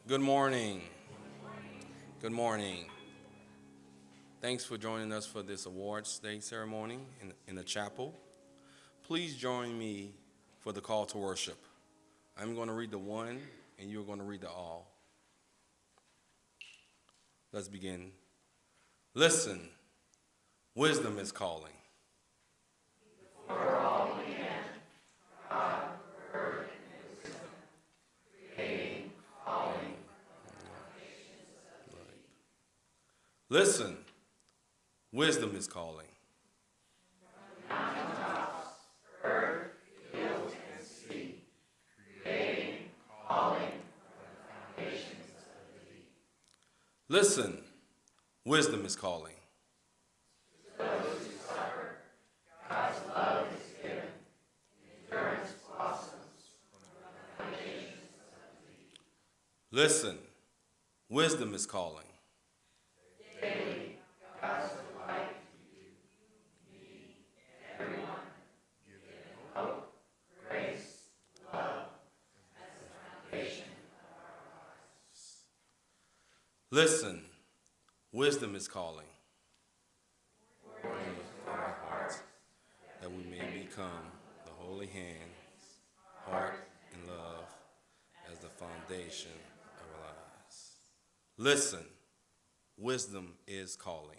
Good morning. Good morning. Thanks for joining us for this awards day ceremony in the chapel. Please join me for the call to worship. I'm going to read the one, and you're going to read the all. Let's begin. Listen, wisdom is calling. For all began, God, word, and wisdom, creating, calling, Listen, wisdom is calling. mountaintops, earth, hills, and sea, creating, calling, from the foundations of the deep. Listen, wisdom is calling. To those who suffer, God's love is given, endurance blossoms from the foundations of the deep. Listen, wisdom is calling. Daily, God's delight to you, me, and everyone, giving hope, grace, love, as the foundation of our lives. Listen, wisdom is calling. Working to our hearts, That we may become the holy hands, heart, and love as the foundation of our lives. Listen, wisdom is calling.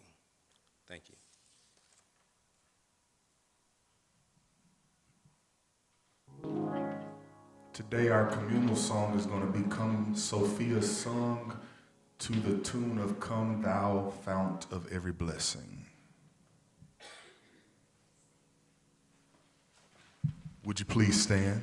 Thank you. Today our communal song is going to become Sophia's song to the tune of Come Thou Fount of Every Blessing. Would you please stand?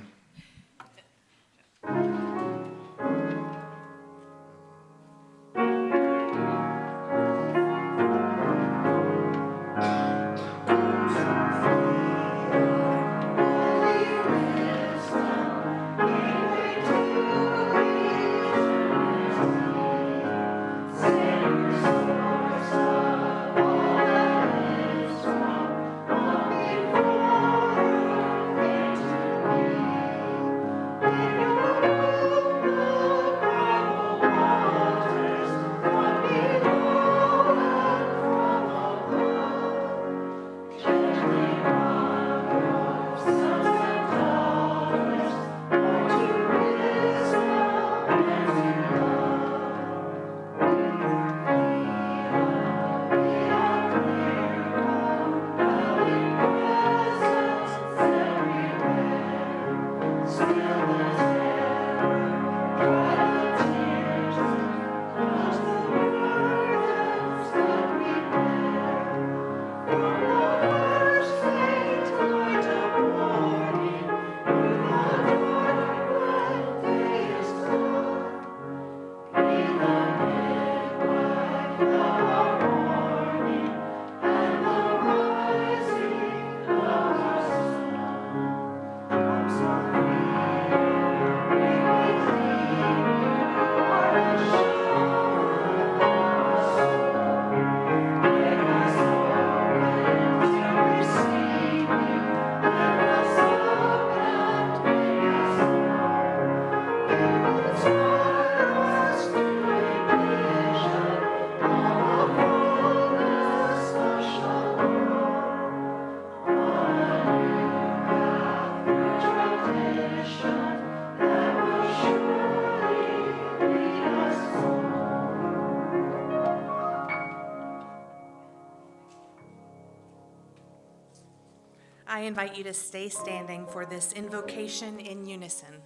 I invite you to stay standing for this invocation in unison.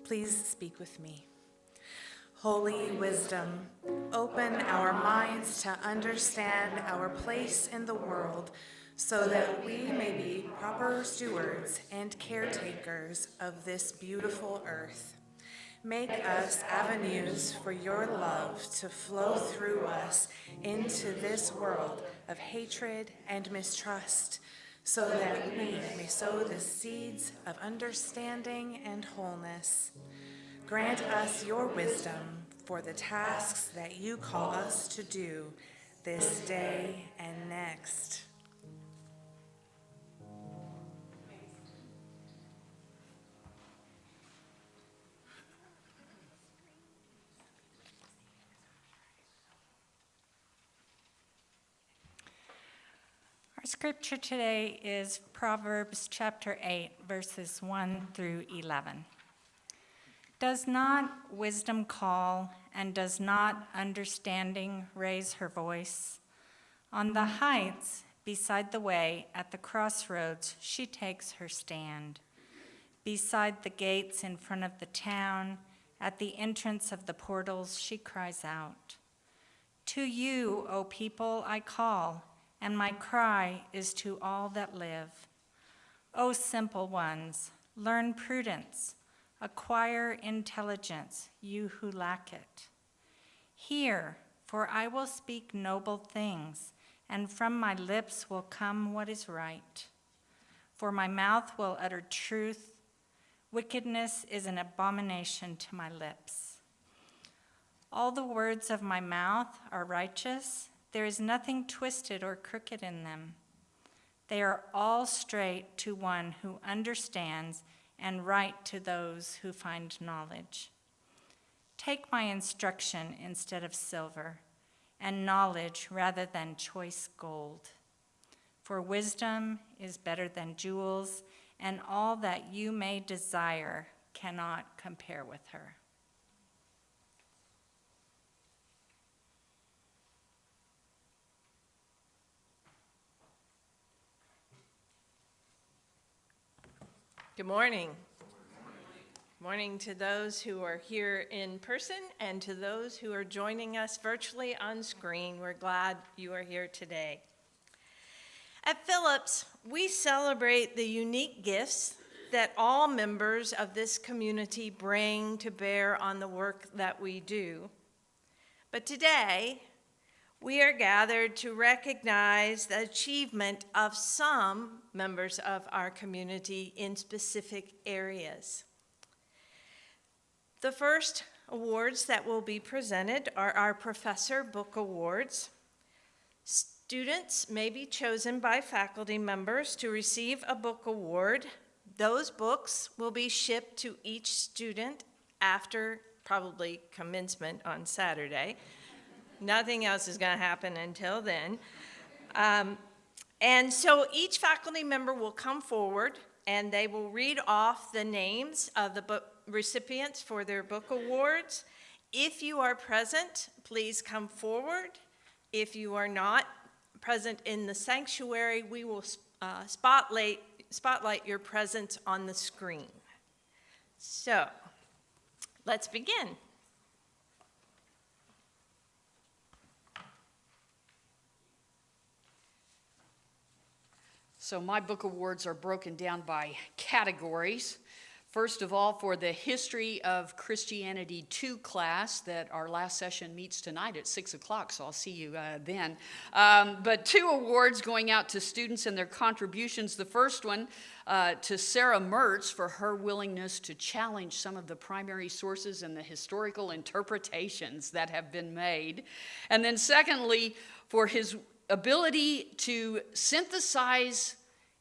Please speak with me. Holy wisdom, open our minds to understand our place in the world so that we may be proper stewards and caretakers of this beautiful earth. Make us avenues for your love to flow through us into this world of hatred and mistrust, so that we may sow the seeds of understanding and wholeness. Grant us your wisdom for the tasks that you call us to do this day and next. Our scripture today is Proverbs chapter 8, verses 1 through 11. Does not wisdom call, and does not understanding raise her voice? On the heights beside the way, at the crossroads, she takes her stand. Beside the gates in front of the town, at the entrance of the portals, she cries out. To you, O people, I call, and my cry is to all that live. O simple ones, learn prudence, acquire intelligence, you who lack it. Hear, for I will speak noble things, and from my lips will come what is right. For my mouth will utter truth. Wickedness is an abomination to my lips. All the words of my mouth are righteous. There is nothing twisted or crooked in them. They are all straight to one who understands, and right to those who find knowledge. Take my instruction instead of silver, and knowledge rather than choice gold. For wisdom is better than jewels, and all that you may desire cannot compare with her. Good morning. Good morning to those who are here in person and to those who are joining us virtually on screen. We're glad you are here today. At Phillips, we celebrate the unique gifts that all members of this community bring to bear on the work that we do. But today, we are gathered to recognize the achievement of some members of our community in specific areas. The first awards that will be presented are our Professor Book Awards. Students may be chosen by faculty members to receive a book award. Those books will be shipped to each student after probably commencement on Saturday. Nothing else is going to happen until then. And so each faculty member will come forward and they will read off the names of the book recipients for their book awards. If you are present, please come forward. If you are not present in the sanctuary, we will spotlight your presence on the screen. So let's begin. So my book awards are broken down by categories. First of all, for the History of Christianity 2 class that our last session meets tonight at 6 o'clock, so I'll see you then. But 2 awards going out to students and their contributions. The first one to Sarah Mertz for her willingness to challenge some of the primary sources and the historical interpretations that have been made. And then secondly, for his ability to synthesize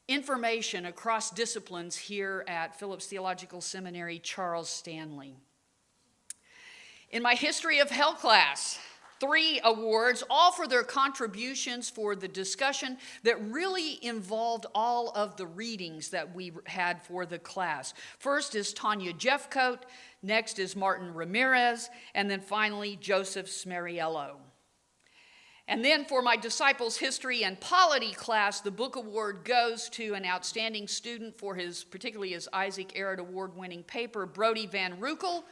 information across disciplines here at Phillips Theological Seminary, Charles Stanley. In my History of Hell class, 3 awards, all for their contributions for the discussion that really involved all of the readings that we had for the class. First is Tanya Jeffcoat, next is Martin Ramirez, and then finally Joseph Smariello. And then for my Disciples History and Polity class, the book award goes to an outstanding student for particularly his Isaac Errett Award-winning paper, Brody Van Rukel.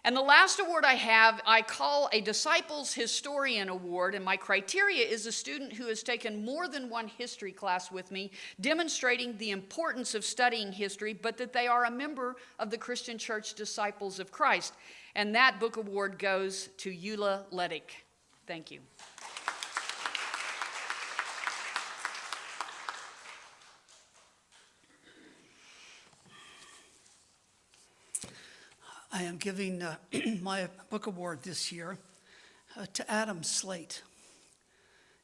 And the last award I call a Disciples Historian Award, and my criteria is a student who has taken more than one history class with me, demonstrating the importance of studying history, but that they are a member of the Christian Church Disciples of Christ. And that book award goes to Eula Ledick. Thank you. I am giving my book award this year to Adam Slate.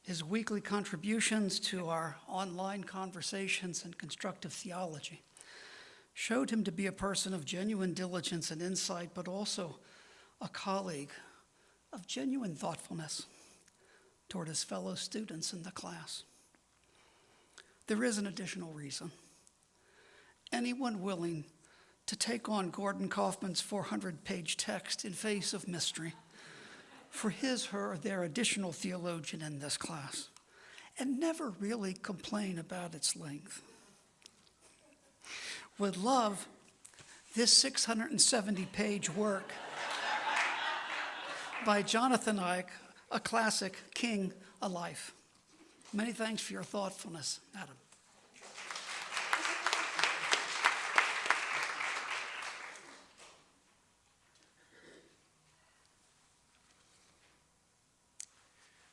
His weekly contributions to our online conversations and constructive theology showed him to be a person of genuine diligence and insight, but also a colleague of genuine thoughtfulness toward his fellow students in the class. there is an additional reason. Anyone willing to take on Gordon Kaufman's 400-page text in face of mystery for his, her, or their additional theologian in this class, and never really complain about its length, would love this 670-page work by Jonathan Ike, a classic king of life. Many thanks for your thoughtfulness, Adam.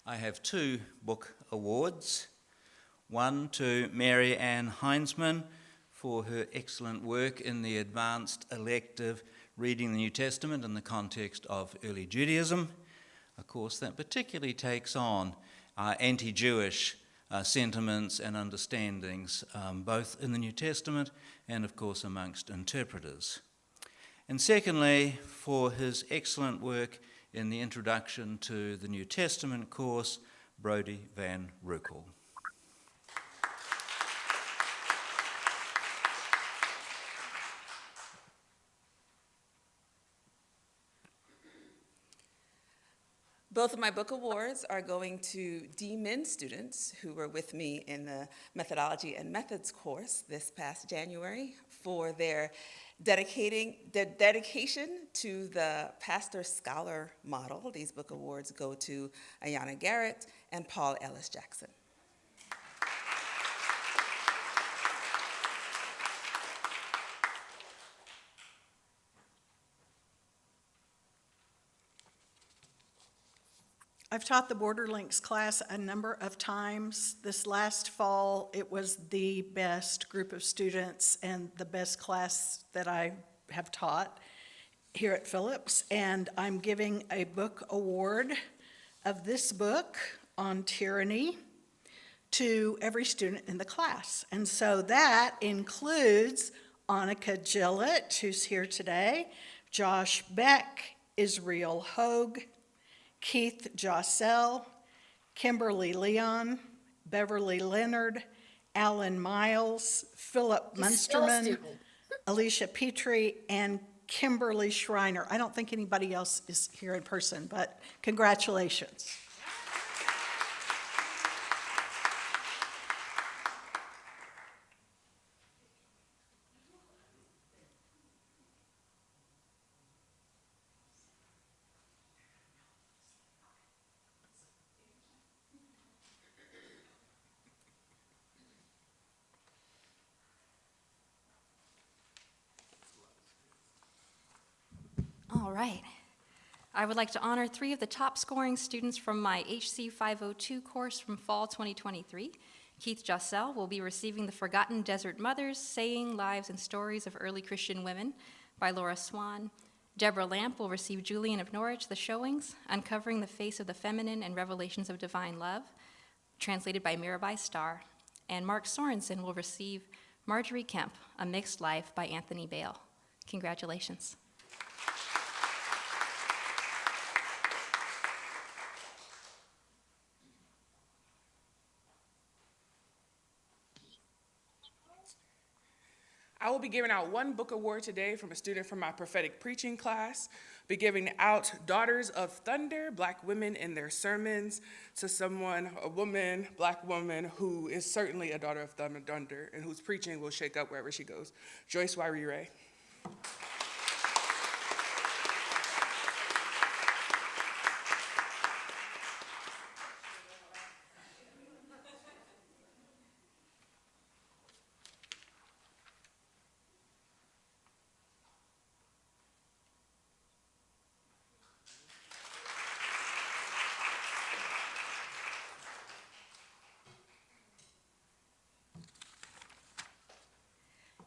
I have 2 book awards. One to Mary Ann Heinzman for her excellent work in the advanced elective Reading the New Testament in the context of early Judaism. A course that particularly takes on anti-Jewish sentiments and understandings, both in the New Testament and, of course, amongst interpreters. And secondly, for his excellent work in the Introduction to the New Testament course, Brodie van Roekel. Both of my book awards are going to D-Min students who were with me in the Methodology and Methods course this past January for their dedication to the pastor-scholar model. These book awards go to Ayanna Garrett and Paul Ellis Jackson. I've taught the Border Links class a number of times. This last fall, it was the best group of students and the best class that I have taught here at Phillips. And I'm giving a book award of this book on tyranny to every student in the class. And so that includes Annika Gillett, who's here today, Josh Beck, Israel Hogue, Keith Jossell, Kimberly Leon, Beverly Leonard, Alan Miles, Philip Munsterman, Alicia Petrie, and Kimberly Schreiner. I don't think anybody else is here in person, but congratulations. All right. I would like to honor 3 of the top scoring students from my HC 502 course from fall 2023. Keith Jossell will be receiving The Forgotten Desert Mothers, Saying, Lives, and Stories of Early Christian Women by Laura Swan. Deborah Lamp will receive Julian of Norwich, The Showings, Uncovering the Face of the Feminine and Revelations of Divine Love, translated by Mirabai Starr. And Mark Sorensen will receive Marjorie Kemp, A Mixed Life by Anthony Bale. Congratulations. I will be giving out 1 book award today from a student from my prophetic preaching class. Be giving out Daughters of Thunder, Black Women in Their Sermons, to someone, a woman, Black woman, who is certainly a daughter of thunder and whose preaching will shake up wherever she goes. Joyce Wairire.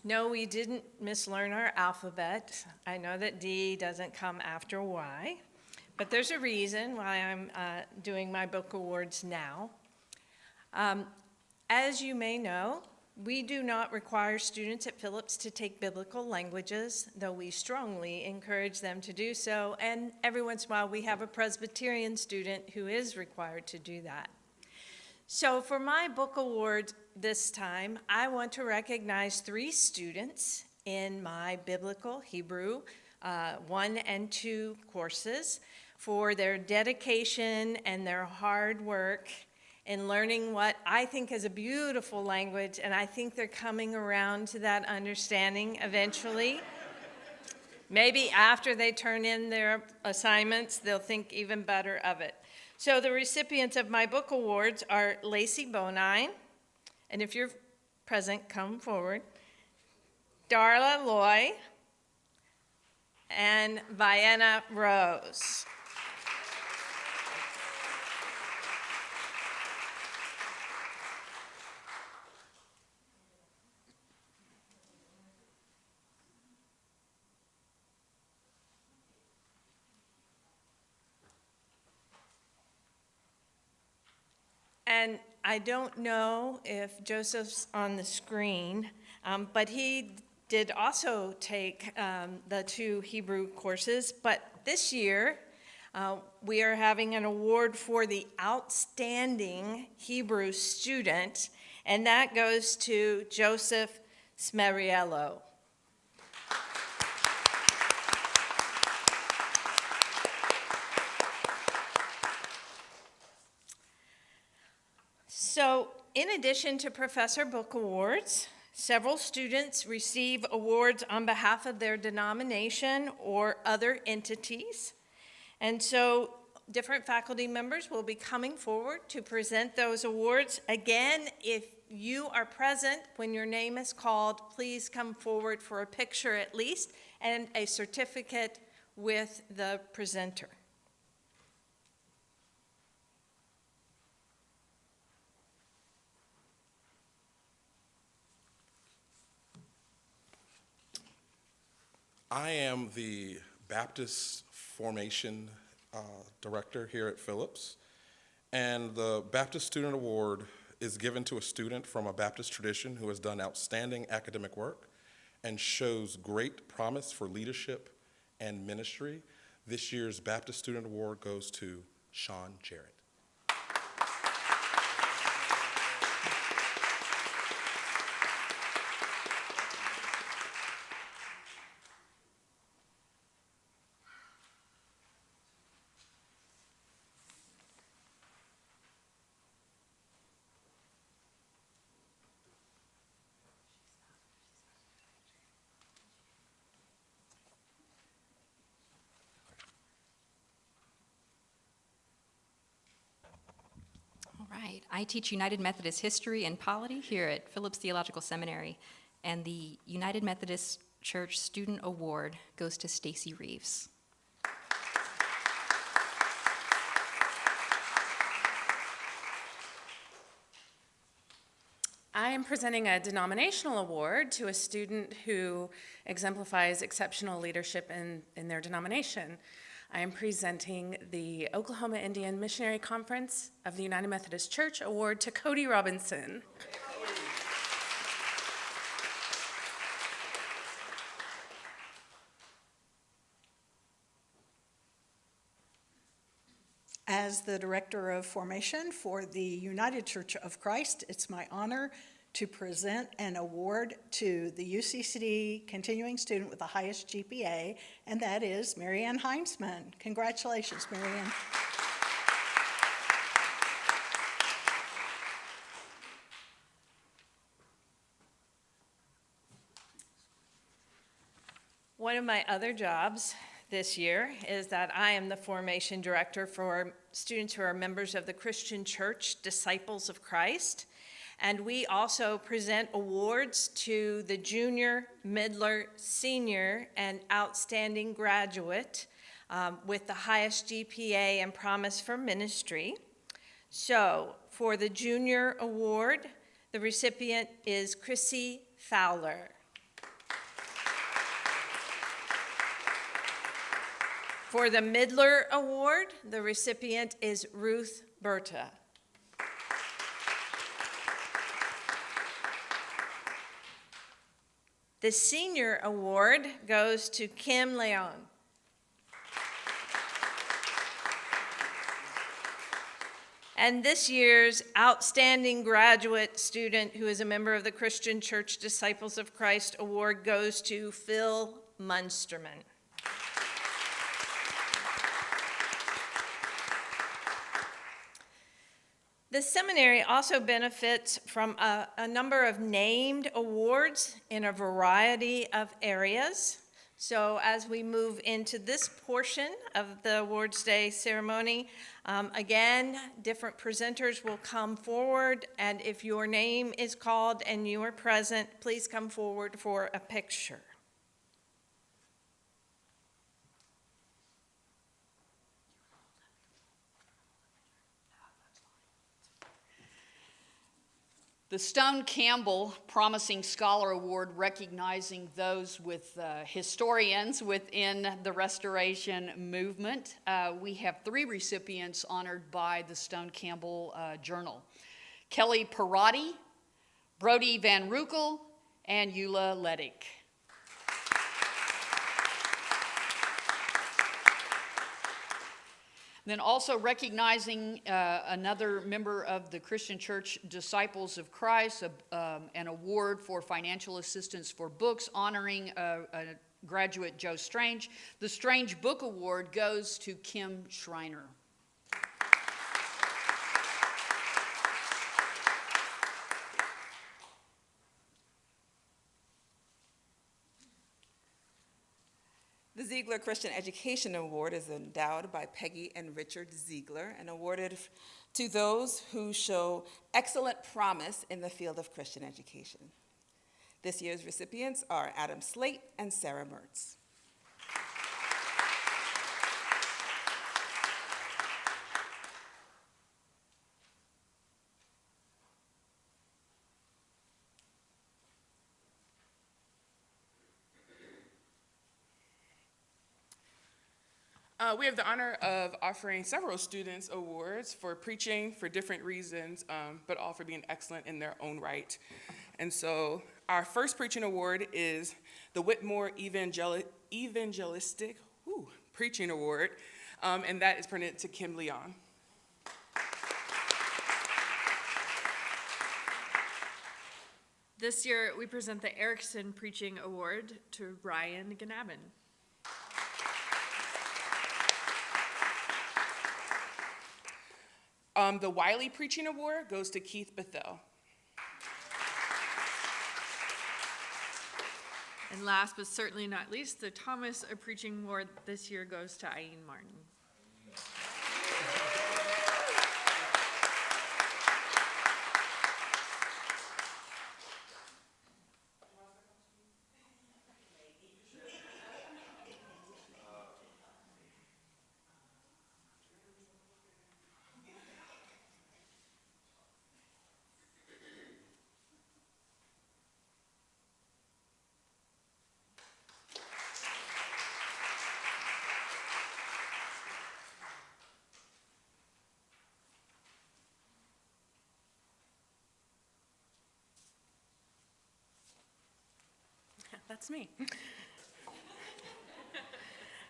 No, we didn't mislearn our alphabet. I know that D doesn't come after Y, but there's a reason why I'm doing my book awards now. As you may know, we do not require students at Phillips to take biblical languages, though we strongly encourage them to do so, and every once in a while we have a Presbyterian student who is required to do that. So for my book award this time, I want to recognize 3 students in my Biblical Hebrew 1 and 2 courses for their dedication and their hard work in learning what I think is a beautiful language, and I think they're coming around to that understanding eventually. Maybe after they turn in their assignments, they'll think even better of it. So the recipients of my book awards are Lacey Bonine, and if you're present, come forward, Darla Loy, and Vienna Rose. And I don't know if Joseph's on the screen, but he did also take the 2 Hebrew courses. But this year, we are having an award for the outstanding Hebrew student, and that goes to Joseph Smeriello. So, in addition to Professor Book Awards, several students receive awards on behalf of their denomination or other entities. And so, different faculty members will be coming forward to present those awards. Again, if you are present when your name is called, please come forward for a picture at least and a certificate with the presenter. I am the Baptist Formation Director here at Phillips, and the Baptist Student Award is given to a student from a Baptist tradition who has done outstanding academic work and shows great promise for leadership and ministry. This year's Baptist Student Award goes to Sean Jarrett. All right. I teach United Methodist history and polity here at Phillips Theological Seminary, and the United Methodist Church Student Award goes to Stacy Reeves. I am presenting a denominational award to a student who exemplifies exceptional leadership in their denomination. I am presenting the Oklahoma Indian Missionary Conference of the United Methodist Church Award to Cody Robinson. As the Director of Formation for the United Church of Christ, it's my honor to present an award to the UCCD continuing student with the highest GPA, and that is Marianne Heinzman. Congratulations, Marianne. One of my other jobs this year is that I am the formation director for students who are members of the Christian Church Disciples of Christ. And we also present awards to the junior, middler, senior, and outstanding graduate with the highest GPA and promise for ministry. So for the junior award, the recipient is Chrissy Fowler. For the Midler Award, the recipient is Ruth Berta. The Senior Award goes to Kim Leon. And this year's outstanding graduate student who is a member of the Christian Church Disciples of Christ Award goes to Phil Munsterman. The seminary also benefits from a number of named awards in a variety of areas. So as we move into this portion of the Awards Day ceremony, again, different presenters will come forward, and if your name is called and you are present, please come forward for a picture. The Stone Campbell Promising Scholar Award, recognizing those with historians within the Restoration movement. We have 3 recipients honored by the Stone Campbell Journal: Kelly Perotti, Brody Van Rukel, and Eula Ledick. Then also recognizing another member of the Christian Church Disciples of Christ, an award for financial assistance for books, honoring a graduate, Joe Strange. The Strange Book Award goes to Kim Schreiner. The Ziegler Christian Education Award is endowed by Peggy and Richard Ziegler and awarded to those who show excellent promise in the field of Christian education. This year's recipients are Adam Slate and Sarah Mertz. We have the honor of offering several students awards for preaching for different reasons, but all for being excellent in their own right. And so our first preaching award is the Whitmore Evangelistic Preaching Award, and that is presented to Kim Leon. This year, we present the Erickson Preaching Award to Ryan Ganabin. The Wiley Preaching Award goes to Keith Bethel. And last but certainly not least, the Thomas Preaching Award this year goes to Aileen Martin. That's me.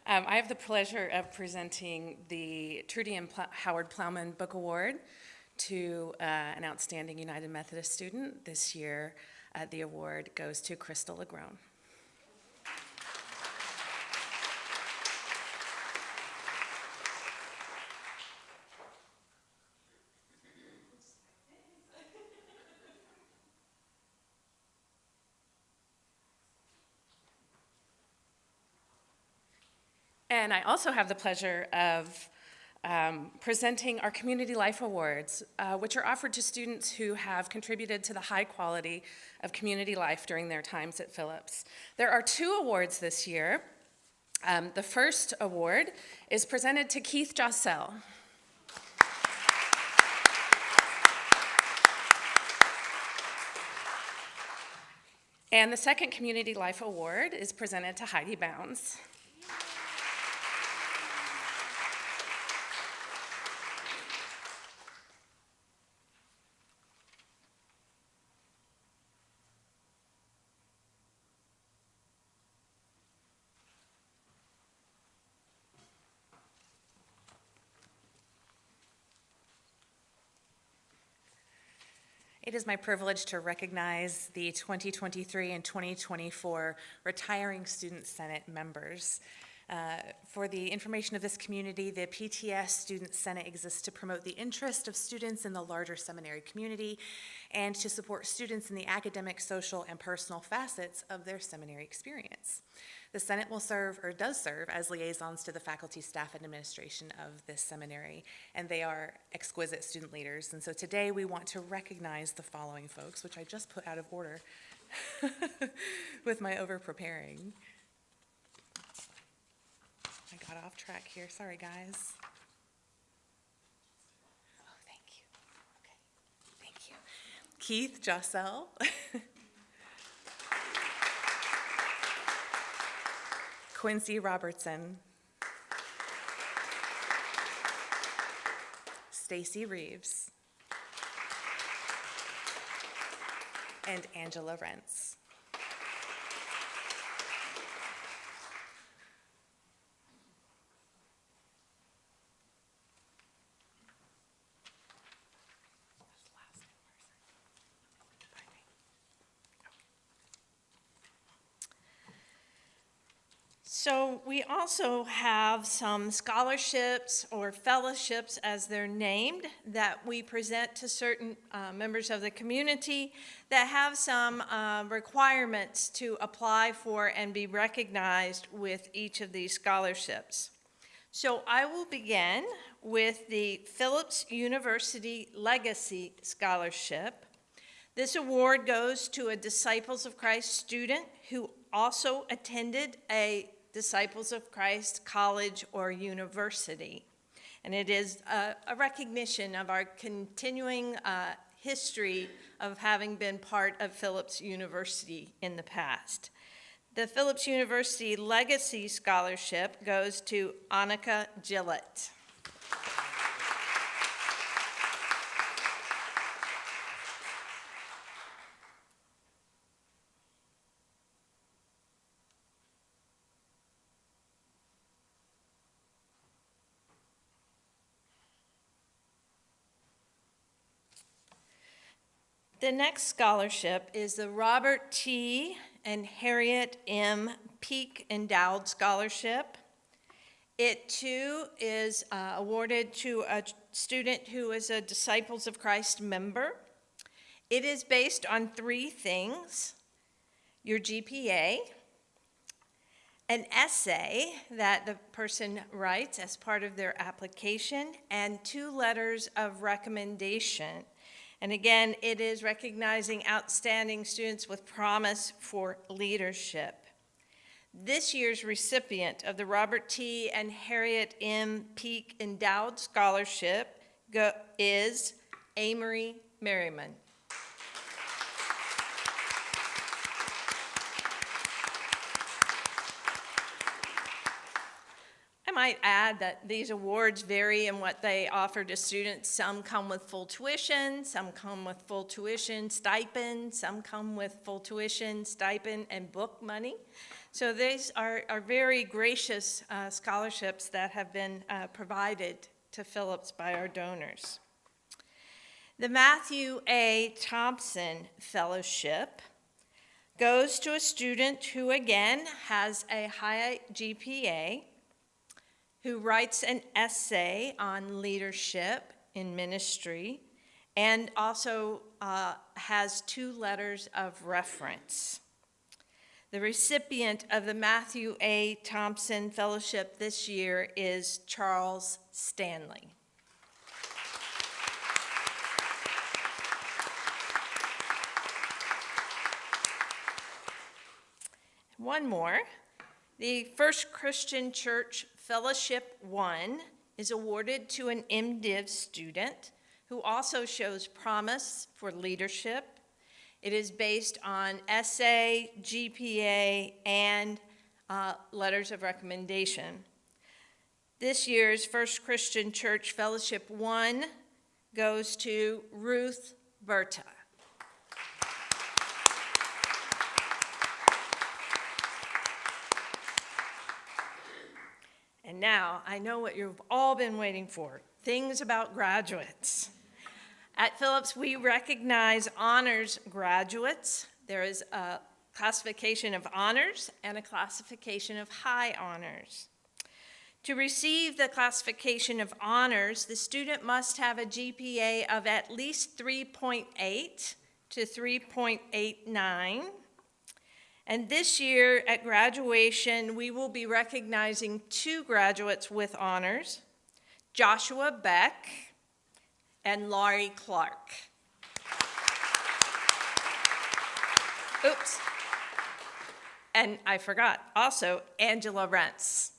I have the pleasure of presenting the Trudy and Howard Plowman Book Award to an outstanding United Methodist student. This year, the award goes to Crystal Lagrone. And I also have the pleasure of presenting our Community Life Awards, which are offered to students who have contributed to the high quality of community life during their times at Phillips. There are 2 awards this year. The first award is presented to Keith Jossell. And the second Community Life Award is presented to Heidi Bounds. It is my privilege to recognize the 2023 and 2024 retiring Student Senate members. For the information of this community, the PTS Student Senate exists to promote the interest of students in the larger seminary community and to support students in the academic, social, and personal facets of their seminary experience. The Senate will serve, or does serve, as liaisons to the faculty, staff, and administration of this seminary, and they are exquisite student leaders. And so today we want to recognize the following folks, which I just put out of order with my over-preparing. I got off track here, sorry guys. Oh, thank you. Okay, thank you. Keith Jossell. Quincy Robertson. Stacy Reeves. And Angela Rentz. So we also have some scholarships or fellowships, as they're named, that we present to certain members of the community that have some requirements to apply for and be recognized with each of these scholarships. So I will begin with the Phillips University Legacy Scholarship. This award goes to a Disciples of Christ student who also attended a Disciples of Christ college or university. And it is a recognition of our continuing history of having been part of Phillips University in the past. The Phillips University Legacy Scholarship goes to Annika Gillett. The next scholarship is the Robert T. and Harriet M. Peak Endowed Scholarship. It too is awarded to a student who is a Disciples of Christ member. It is based on 3 things: your GPA, an essay that the person writes as part of their application, and 2 letters of recommendation. And again, it is recognizing outstanding students with promise for leadership. This year's recipient of the Robert T. and Harriet M. Peak Endowed Scholarship is Amory Merriman. I might add that these awards vary in what they offer to students. Some come with full tuition, some come with full tuition stipend, some come with full tuition stipend and book money. So these are very gracious scholarships that have been provided to Phillips by our donors. The Matthew A. Thompson Fellowship goes to a student who, again, has a high GPA, who writes an essay on leadership in ministry, and also has 2 letters of reference. The recipient of the Matthew A. Thompson Fellowship this year is Charles Stanley. One more. The First Christian Church Fellowship 1 is awarded to an MDiv student who also shows promise for leadership. It is based on essay, GPA, and letters of recommendation. This year's First Christian Church Fellowship 1 goes to Ruth Berta. And now, I know what you've all been waiting for, things about graduates. At Phillips, we recognize honors graduates. There is a classification of honors and a classification of high honors. To receive the classification of honors, the student must have a GPA of at least 3.8 to 3.89. And this year at graduation, we will be recognizing 2 graduates with honors, Joshua Beck and Laurie Clark. Oops. And I forgot, also Angela Rentz.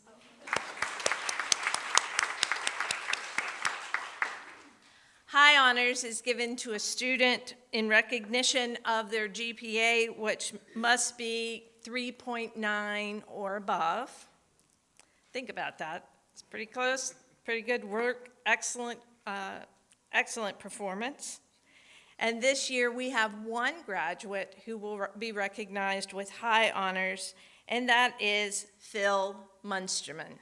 High honors is given to a student in recognition of their GPA, which must be 3.9 or above. Think about that. It's pretty close, pretty good work, excellent performance. And this year we have 1 graduate who will be recognized with high honors, and that is Phil Munsterman.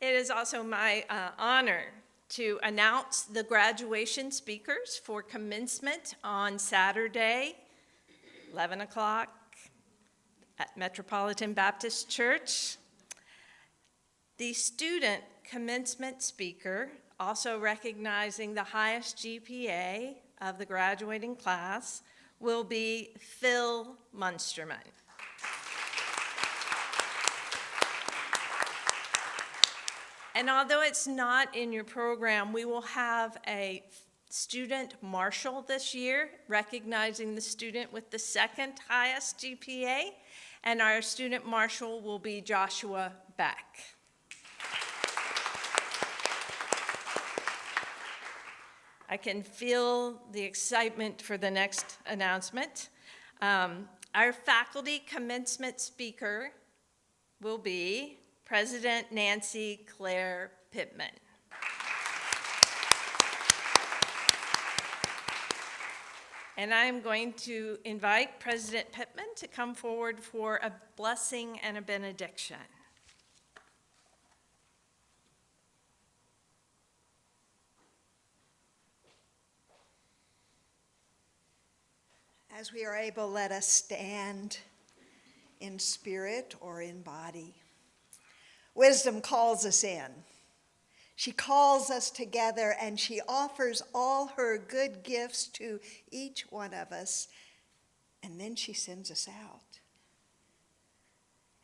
It is also my honor to announce the graduation speakers for commencement on Saturday, 11 o'clock at Metropolitan Baptist Church. The student commencement speaker, also recognizing the highest GPA of the graduating class, will be Phil Munsterman. And although it's not in your program, we will have a student marshal this year, recognizing the student with the 2nd highest GPA, and our student marshal will be Joshua Beck. I can feel the excitement for the next announcement. Our faculty commencement speaker will be President Nancy Claire Pittman. And I'm going to invite President Pittman to come forward for a blessing and a benediction. As we are able, let us stand in spirit or in body. Wisdom calls us in. She calls us together, and she offers all her good gifts to each one of us, and then she sends us out.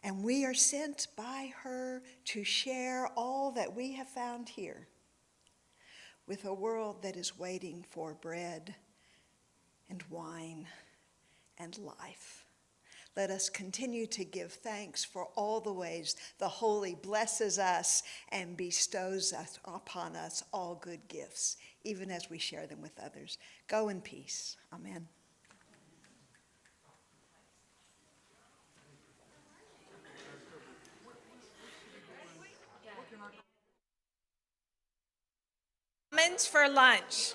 And we are sent by her to share all that we have found here with a world that is waiting for bread and wine and life. Let us continue to give thanks for all the ways the Holy blesses us and bestows upon us all good gifts, even as we share them with others. Go in peace. Amen. Commons for lunch.